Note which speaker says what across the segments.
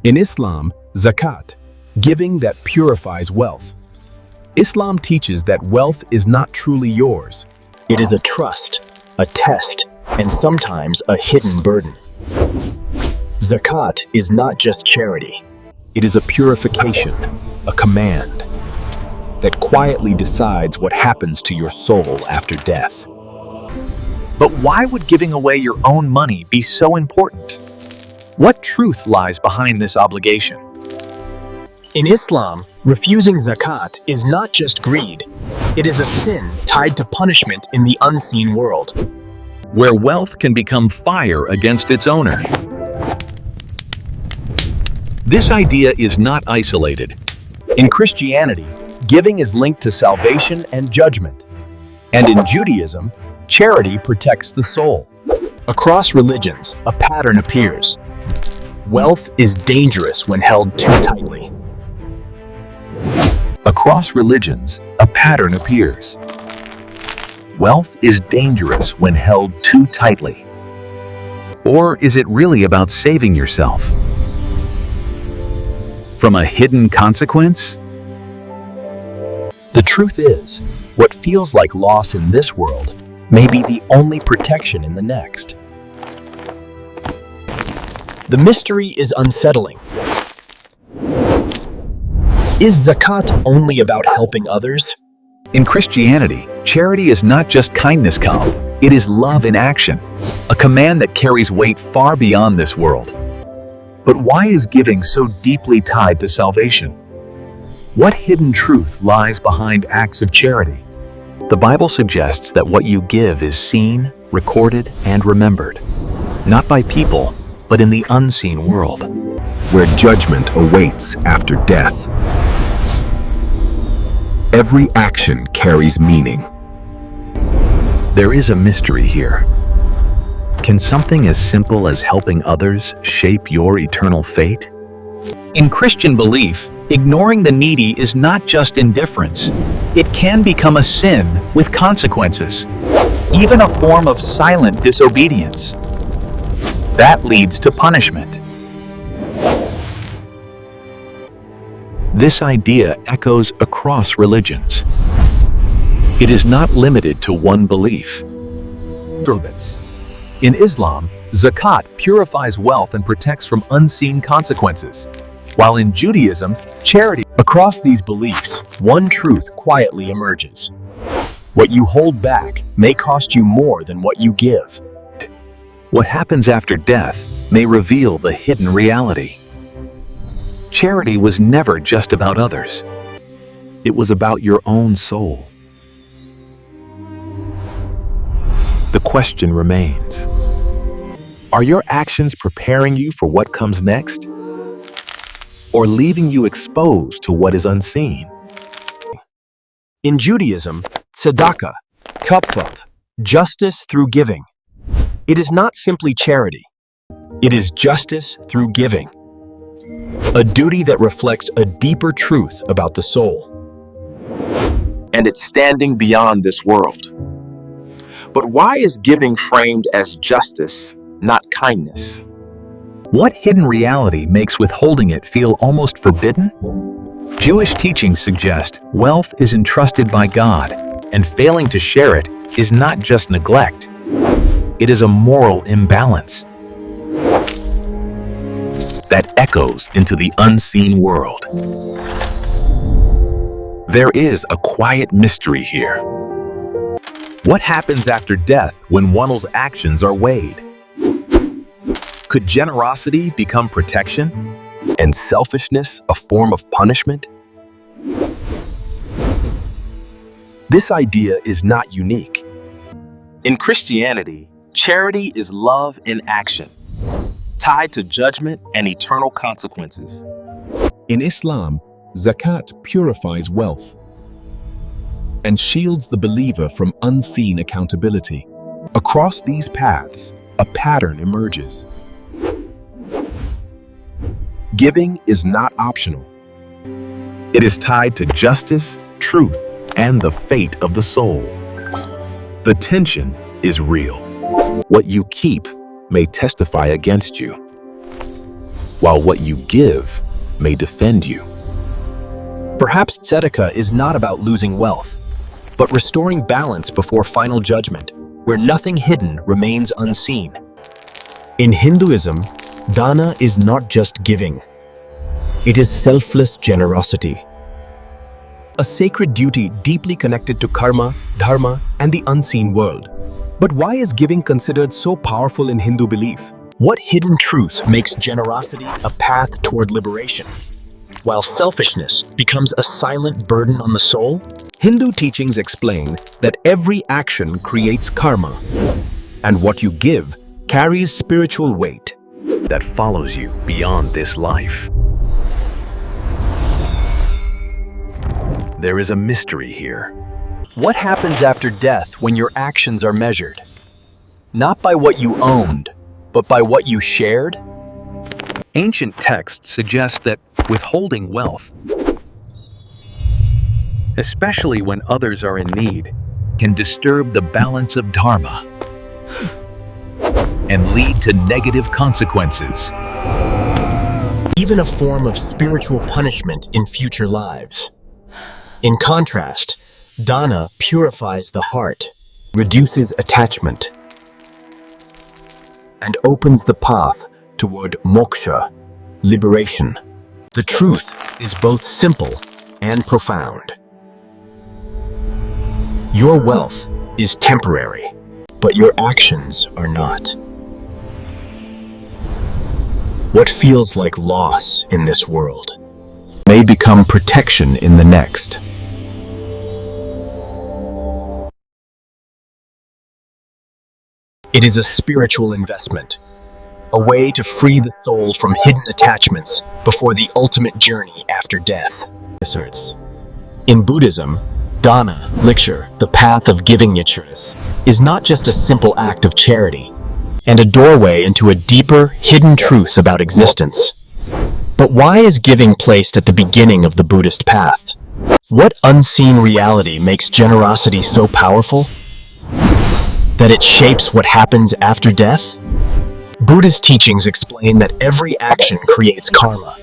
Speaker 1: In Islam, Zakat, giving that purifies wealth. Islam teaches that wealth is not truly yours.
Speaker 2: It is a trust, a test, and sometimes a hidden burden. Zakat is not just charity.
Speaker 1: It is a purification, a command, that quietly decides what happens to your soul after death.
Speaker 3: But why would giving away your own money be so important? What truth lies behind this obligation?
Speaker 2: In Islam, refusing zakat is not just greed. It is a sin tied to punishment in the unseen world,
Speaker 3: where wealth can become fire against its owner. This idea is not isolated.
Speaker 1: In Christianity, giving is linked to salvation and judgment. And in Judaism, charity protects the soul.
Speaker 2: Across religions, a pattern appears. Wealth is dangerous when held too tightly.
Speaker 3: Across religions, a pattern appears. Wealth is dangerous when held too tightly. Or is it really about saving yourself from a hidden consequence?
Speaker 1: The truth is, what feels like loss in this world may be the only protection in the next.
Speaker 2: The mystery is unsettling. Is zakat only about helping others?
Speaker 3: In Christianity, charity is not just kindness come, it is love in action, a command that carries weight far beyond this world. But why is giving so deeply tied to salvation? What hidden truth lies behind acts of charity? The Bible suggests that what you give is seen, recorded, and remembered, not by people, but in the unseen world, where judgment awaits after death. Every action carries meaning. There is a mystery here. Can something as simple as helping others shape your eternal fate?
Speaker 1: In Christian belief, ignoring the needy is not just indifference. It can become a sin with consequences, even a form of silent disobedience. That leads to punishment.
Speaker 3: This idea echoes across religions. It is not limited to one belief.
Speaker 1: In Islam, zakat purifies wealth and protects from unseen consequences, while in Judaism, charity. Across these beliefs, one truth quietly emerges. What you hold back may cost you more than what you give.
Speaker 3: What happens after death may reveal the hidden reality. Charity was never just about others. It was about your own soul. The question remains: are your actions preparing you for what comes next, or leaving you exposed to what is unseen?
Speaker 2: In Judaism, tzedakah, kapfah, justice through giving. It is not simply charity. It is justice through giving. A duty that reflects a deeper truth about the soul.
Speaker 4: And it's standing beyond this world. But why is giving framed as justice, not kindness?
Speaker 3: What hidden reality makes withholding it feel almost forbidden? Jewish teachings suggest wealth is entrusted by God, and failing to share it is not just neglect. It is a moral imbalance that echoes into the unseen world. There is a quiet mystery here. What happens after death when one's actions are weighed? Could generosity become protection, and selfishness a form of punishment?
Speaker 1: This idea is not unique.
Speaker 4: In Christianity, charity is love in action, tied to judgment and eternal consequences.
Speaker 1: In Islam, zakat purifies wealth and shields the believer from unseen accountability. Across these paths, a pattern emerges. Giving is not optional.
Speaker 3: It is tied to justice, truth, and the fate of the soul. The tension is real. What you keep may testify against you.
Speaker 1: while what you give may defend you.
Speaker 2: Perhaps tzedakah is not about losing wealth, but restoring balance before final judgment, where nothing hidden remains unseen. In Hinduism, Dāna is not just giving. It is selfless generosity. A sacred duty deeply connected to karma, dharma, and the unseen world. But why is giving considered so powerful in Hindu belief? What hidden truth makes generosity a path toward liberation, while selfishness becomes a silent burden on the soul? Hindu teachings explain that every action creates karma, and what you give carries spiritual weight
Speaker 1: That follows you beyond this life. There is a mystery here.
Speaker 2: What happens after death when your actions are measured? Not by what you owned, but by what you shared?
Speaker 1: Ancient texts suggest that withholding wealth, especially when others are in need, can disturb the balance of dharma and lead to negative consequences.
Speaker 2: Even a form of spiritual punishment in future lives. In contrast, Dāna purifies the heart, reduces attachment, and opens the path toward moksha, liberation. The truth is both simple and profound. Your wealth is temporary, but your actions are not. What feels like loss in this world may become protection in the next. It is a spiritual investment, a way to free the soul from hidden attachments before the ultimate journey after death. In Buddhism, Dāna, lecture, the path of giving nichiras, is not just a simple act of charity, and a doorway into a deeper, hidden truth about existence. But why is giving placed at the beginning of the Buddhist path? What unseen reality makes generosity so powerful that it shapes what happens after death? Buddhist teachings explain that every action creates karma.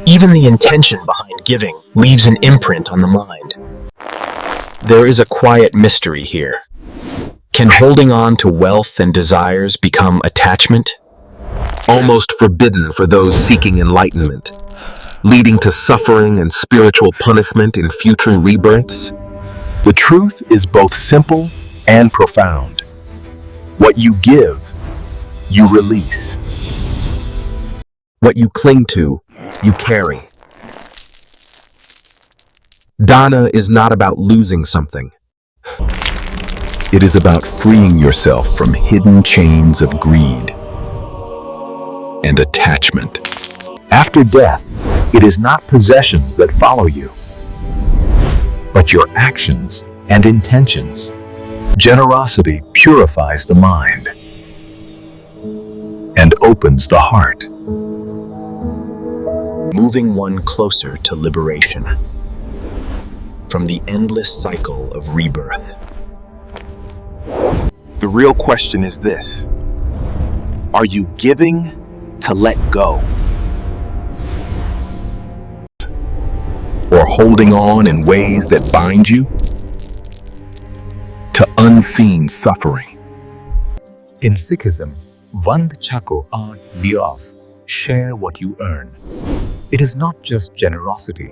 Speaker 2: Even the intention behind giving leaves an imprint on the mind. There is a quiet mystery here. Can holding on to wealth and desires become attachment? Almost forbidden for those seeking enlightenment, leading to suffering and spiritual punishment in future rebirths?
Speaker 1: The truth is both simple and profound. What you give, you release.
Speaker 2: What you cling to, you carry. Dāna is not about losing something.
Speaker 1: It is about freeing yourself from hidden chains of greed and attachment. After death, it is not possessions that follow you, but your actions and intentions. Generosity purifies the mind and opens the heart,
Speaker 2: moving one closer to liberation from the endless cycle of rebirth.
Speaker 4: The real question is this: are you giving to let go?
Speaker 1: or holding on in ways that bind you to unseen suffering? In Sikhism, Vand Chako Aaj Liyaaf, share what you earn. It is not just generosity.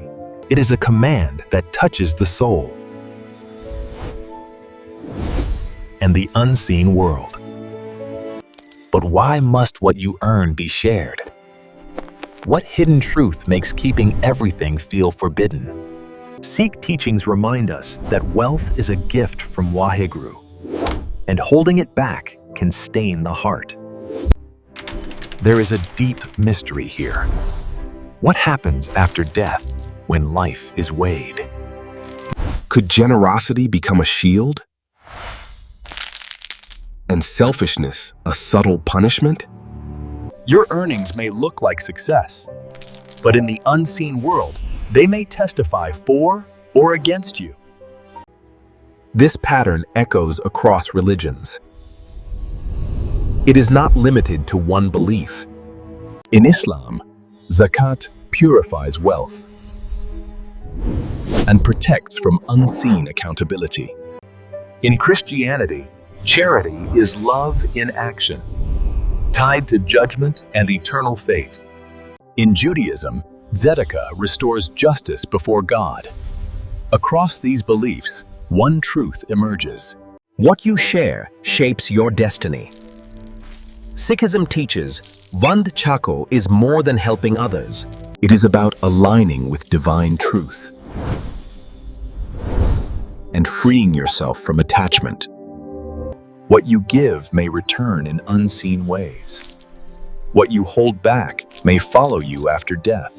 Speaker 1: It is a command that touches the soul and the unseen world. But why must what you earn be shared? What hidden truth makes keeping everything feel forbidden? Sikh teachings remind us that wealth is a gift from Waheguru, and holding it back can stain the heart. There is a deep mystery here. What happens after death when life is weighed?
Speaker 2: Could generosity become a shield? And selfishness a subtle punishment?
Speaker 1: Your earnings may look like success, but in the unseen world, they may testify for or against you.
Speaker 2: This pattern echoes across religions. It is not limited to one belief.
Speaker 1: In Islam, Zakat purifies wealth and protects from unseen accountability. In Christianity, charity is love in action, tied to judgment and eternal fate. In Judaism, tzedakah restores justice before God. Across these beliefs, one truth emerges.
Speaker 2: What you share shapes your destiny. Sikhism teaches, Vand Chako is more than helping others.
Speaker 3: It is about aligning with divine truth and freeing yourself from attachment.
Speaker 1: What you give may return in unseen ways. What you hold back may follow you after death.